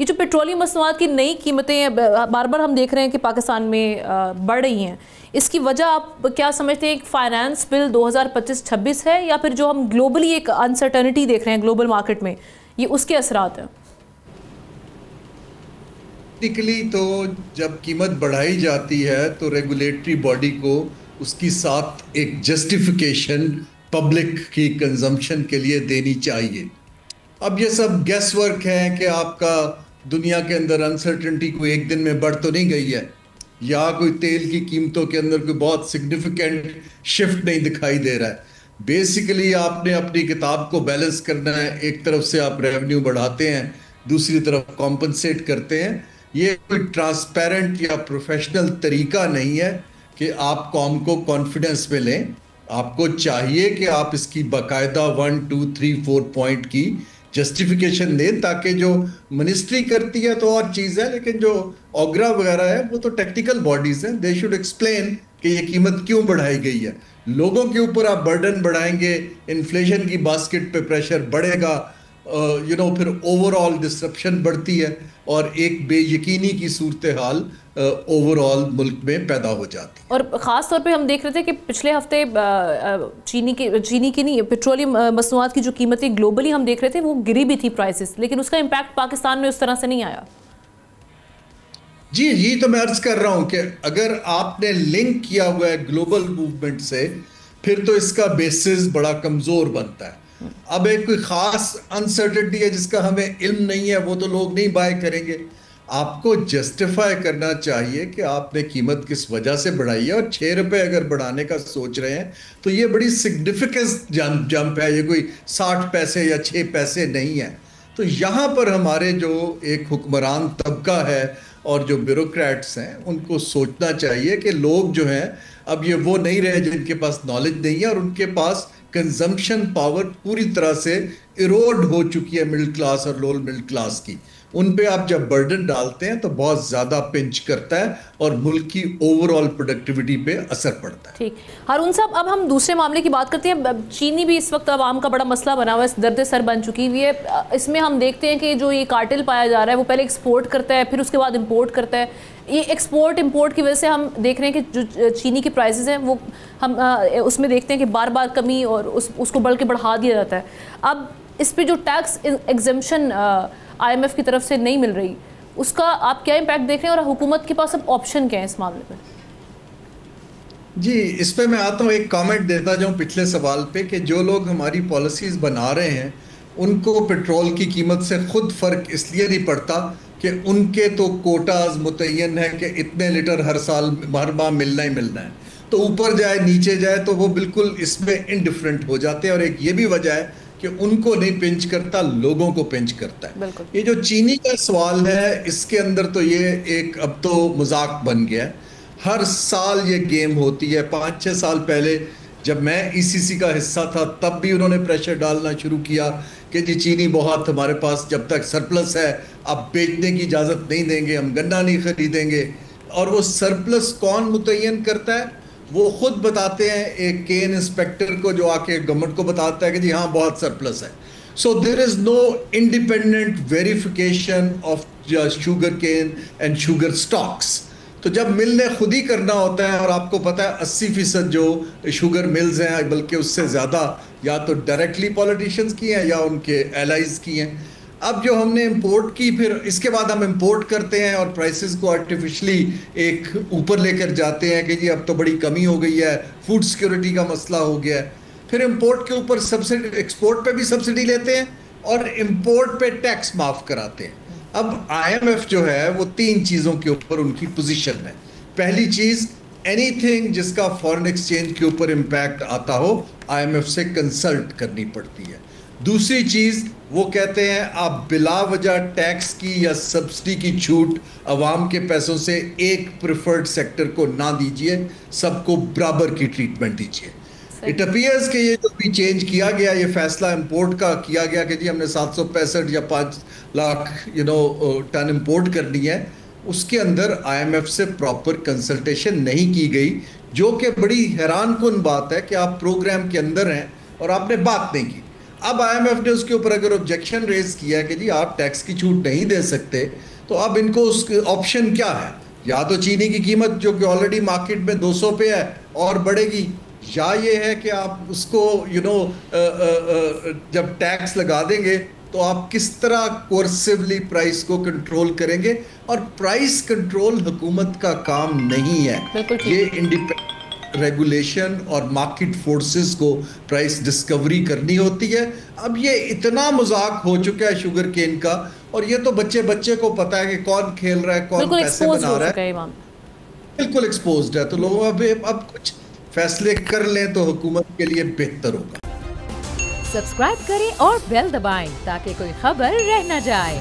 یہ جو پیٹرولیم مصنوعات کی نئی قیمتیں بار بار ہم دیکھ رہے ہیں کہ پاکستان میں بڑھ رہی ہیں، اس کی وجہ آپ کیا سمجھتے ہیں؟ ایک فائنانس بل 2025-26 ہے یا پھر جو ہم گلوبلی ایک انسرٹنٹی دیکھ رہے ہیں گلوبل مارکیٹ میں، یہ اس کے اثرات ہیں؟ ٹیکنیکلی تو جب قیمت بڑھائی جاتی ہے تو ریگولیٹری باڈی کو اس کی ساتھ ایک جسٹیفیکیشن پبلک کی کنزمپشن کے لیے دینی چاہیے۔ اب یہ سب گیس ورک ہے کہ آپ کا دنیا کے اندر انسرٹنٹی کوئی ایک دن میں بڑھ تو نہیں گئی ہے، یا کوئی تیل کی قیمتوں کے اندر کوئی بہت سگنیفیکنٹ شفٹ نہیں دکھائی دے رہا ہے۔ بیسیکلی آپ نے اپنی کتاب کو بیلنس کرنا ہے، ایک طرف سے آپ ریونیو بڑھاتے ہیں، دوسری طرف کمپنسیٹ کرتے ہیں۔ یہ کوئی ٹرانسپیرنٹ یا پروفیشنل طریقہ نہیں ہے کہ آپ قوم کو کانفیڈنس میں لیں۔ آپ کو چاہیے کہ آپ اس کی باقاعدہ 1 2 3 4 پوائنٹ کی جسٹیفیکیشن دیں، تاکہ جو منسٹری کرتی ہے تو اور چیز ہے، لیکن جو اوگرا وغیرہ ہے وہ تو ٹیکنیکل باڈیز ہیں، دے شوڈ ایکسپلین کہ یہ قیمت کیوں بڑھائی گئی ہے۔ لوگوں کے اوپر آپ برڈن بڑھائیں گے، انفلیشن کی باسکٹ پہ پریشر بڑھے گا، پھر اوور آل ڈسرپشن بڑھتی ہے اور ایک بے یقینی کی صورتحال اوور آل ملک میں پیدا ہو جاتی ہے۔ اور خاص طور پہ ہم دیکھ رہے تھے کہ پچھلے ہفتے چینی کی نہیں، پیٹرولیم مصنوعات کی جو قیمتیں گلوبلی ہم دیکھ رہے تھے وہ گری بھی تھی پرائسز، لیکن اس کا امپیکٹ پاکستان میں اس طرح سے نہیں آیا۔ جی یہی تو میں عرض کر رہا ہوں کہ اگر آپ نے لنک کیا ہوا ہے گلوبل موومنٹ سے، پھر تو اس کا بیسس بڑا کمزور بنتا ہے۔ اب ایک کوئی خاص انسرٹنٹی ہے جس کا ہمیں علم نہیں ہے، وہ تو لوگ نہیں بائی کریں گے۔ آپ کو جسٹیفائی کرنا چاہیے کہ آپ نے قیمت کس وجہ سے بڑھائی ہے، اور 6 روپے اگر بڑھانے کا سوچ رہے ہیں تو یہ بڑی سگنیفیکنس جمپ ہے، یہ کوئی 60 پیسے یا 6 پیسے نہیں ہے۔ تو یہاں پر ہمارے جو ایک حکمران طبقہ ہے اور جو بیوروکریٹس ہیں، ان کو سوچنا چاہیے کہ لوگ جو ہیں اب یہ وہ نہیں رہے جن کے پاس نالج نہیں ہے، اور ان کے پاس کنزمپشن پاور پوری طرح سے ایروڈ ہو چکی ہے مڈل کلاس اور لوور مڈل کلاس کی۔ ان پہ آپ جب برڈن ڈالتے ہیں تو بہت زیادہ پنچ کرتا ہے اور ملک کی اوور آل پروڈکٹیوٹی پہ اثر پڑتا ہے۔ ٹھیک ہارون صاحب، اب ہم دوسرے معاملے کی بات کرتے ہیں۔ چینی بھی اس وقت عوام کا بڑا مسئلہ بنا ہوا ہے، درد سر بن چکی ہوئی ہے۔ اس میں ہم دیکھتے ہیں کہ جو یہ کارٹل پایا جا رہا ہے وہ پہلے ایکسپورٹ کرتا ہے، پھر اس کے بعد امپورٹ کرتا ہے۔ یہ ایکسپورٹ امپورٹ کی وجہ سے ہم دیکھ رہے ہیں کہ جو چینی کی پرائسز ہیں وہ ہم اس میں دیکھتے ہیں کہ بار بار کمی اور اس کو بلکہ بڑھا دیا جاتا ہے۔ اب اس پہ جو tax exemption I M F کی طرف سے نہیں مل رہی، اس کا آپ کیا امپیکٹ دیکھ رہے ہیں، اور حکومت کے پاس اب آپشن کیا ہے اس معاملے میں؟ جی اس پہ میں آتا ہوں، ایک کامنٹ دیتا جاؤں پچھلے سوال پہ، کہ جو لوگ ہماری پالیسیز بنا رہے ہیں ان کو پیٹرول کی قیمت سے خود فرق اس لیے نہیں پڑتا کہ ان کے تو کوٹاز متعین ہے کہ اتنے لیٹر ہر سال ہر ماہ ملنا ہی ملنا ہے، تو اوپر جائے نیچے جائے تو وہ بالکل اس میں انڈیفرنٹ ہو جاتے ہیں۔ اور ایک یہ بھی وجہ ہے کہ ان کو نہیں پنچ کرتا، لوگوں کو پنچ کرتا ہے۔ یہ جو چینی کا سوال ہے، اس کے اندر تو یہ ایک اب تو مذاق بن گیا ہے۔ ہر سال یہ گیم ہوتی ہے۔ 5-6 سال پہلے جب میں ای سی سی کا حصہ تھا تب بھی انہوں نے پریشر ڈالنا شروع کیا کہ جی چینی بہت ہمارے پاس جب تک سرپلس ہے اب بیچنے کی اجازت نہیں دیں گے، ہم گنا نہیں خریدیں گے۔ اور وہ سرپلس کون متعین کرتا ہے؟ وہ خود بتاتے ہیں، ایک کین انسپیکٹر کو جو آ کے گورنمنٹ کو بتاتا ہے کہ جی ہاں بہت سرپلس ہے۔ So there is no independent verification of sugar cane and sugar stocks. تو جب مل نے خود ہی کرنا ہوتا ہے، اور آپ کو پتہ ہے 80% جو شوگر ملز ہیں بلکہ اس سے زیادہ یا تو ڈائریکٹلی پولیٹیشینز کی ہیں یا ان کے ایلائز کی ہیں۔ اب جو ہم نے امپورٹ کی، پھر اس کے بعد ہم امپورٹ کرتے ہیں اور پرائسز کو آرٹیفیشلی ایک اوپر لے کر جاتے ہیں کہ جی اب تو بڑی کمی ہو گئی ہے، فوڈ سیکورٹی کا مسئلہ ہو گیا ہے۔ پھر امپورٹ کے اوپر سبسڈی، ایکسپورٹ پہ بھی سبسڈی لیتے ہیں اور امپورٹ پہ ٹیکس معاف کراتے ہیں۔ اب آئی ایم ایف جو ہے وہ 3 چیزوں کے اوپر ان کی پوزیشن ہے۔ پہلی چیز، اینی تھنگ جس کا فارن ایکسچینج کے اوپر امپیکٹ آتا ہو آئی ایم ایف سے کنسلٹ کرنی پڑتی ہے۔ دوسری چیز، وہ کہتے ہیں آپ بلا وجہ ٹیکس کی یا سبسڈی کی چھوٹ عوام کے پیسوں سے ایک پریفرڈ سیکٹر کو نہ دیجیے، سب کو برابر کی ٹریٹمنٹ دیجیے۔ اٹ اپیئرز کہ یہ جو بھی چینج کیا گیا، یہ فیصلہ امپورٹ کا کیا گیا کہ جی ہم نے 765 یا 5 لاکھ ٹن امپورٹ کرنی ہے، اس کے اندر آئی ایم ایف سے پراپر کنسلٹیشن نہیں کی گئی، جو کہ بڑی حیران کن بات ہے کہ آپ پروگرام کے اندر ہیں اور آپ نے بات نہیں کی۔ اب IMF نے اس کے اوپر اگر آبجیکشن ریز کیا کہ جی آپ ٹیکس کی چھوٹ نہیں دے سکتے تو اب ان کو اس آپشن کیا ہے؟ یا تو چینی کی قیمت جو کہ آلریڈی مارکیٹ میں 200 پہ ہے اور بڑھے گی، یا یہ ہے کہ آپ اس کو جب ٹیکس لگا دیں گے تو آپ کس طرح کورسیولی پرائس کو کنٹرول کریں گے. اور پرائس کنٹرول حکومت کا کام نہیں ہے، یہ انڈیپینڈنٹ ریگولیشن اور مارکیٹ فورسز کو پرائس ڈسکوری کرنی ہوتی ہے. اب یہ اتنا مذاق ہو چکا ہے شوگر کین کا، اور یہ تو بچے کو پتا ہے کہ کون کھیل رہا ہے، کون پیسے بنا رہا ہے، بالکل ایکسپوزڈ ہے. تو لوگوں اب کچھ فیصلے کر لیں تو حکومت کے لیے بہتر ہوگا. سبسکرائب کریں اور بیل دبائیں تاکہ کوئی خبر رہ نہ جائے.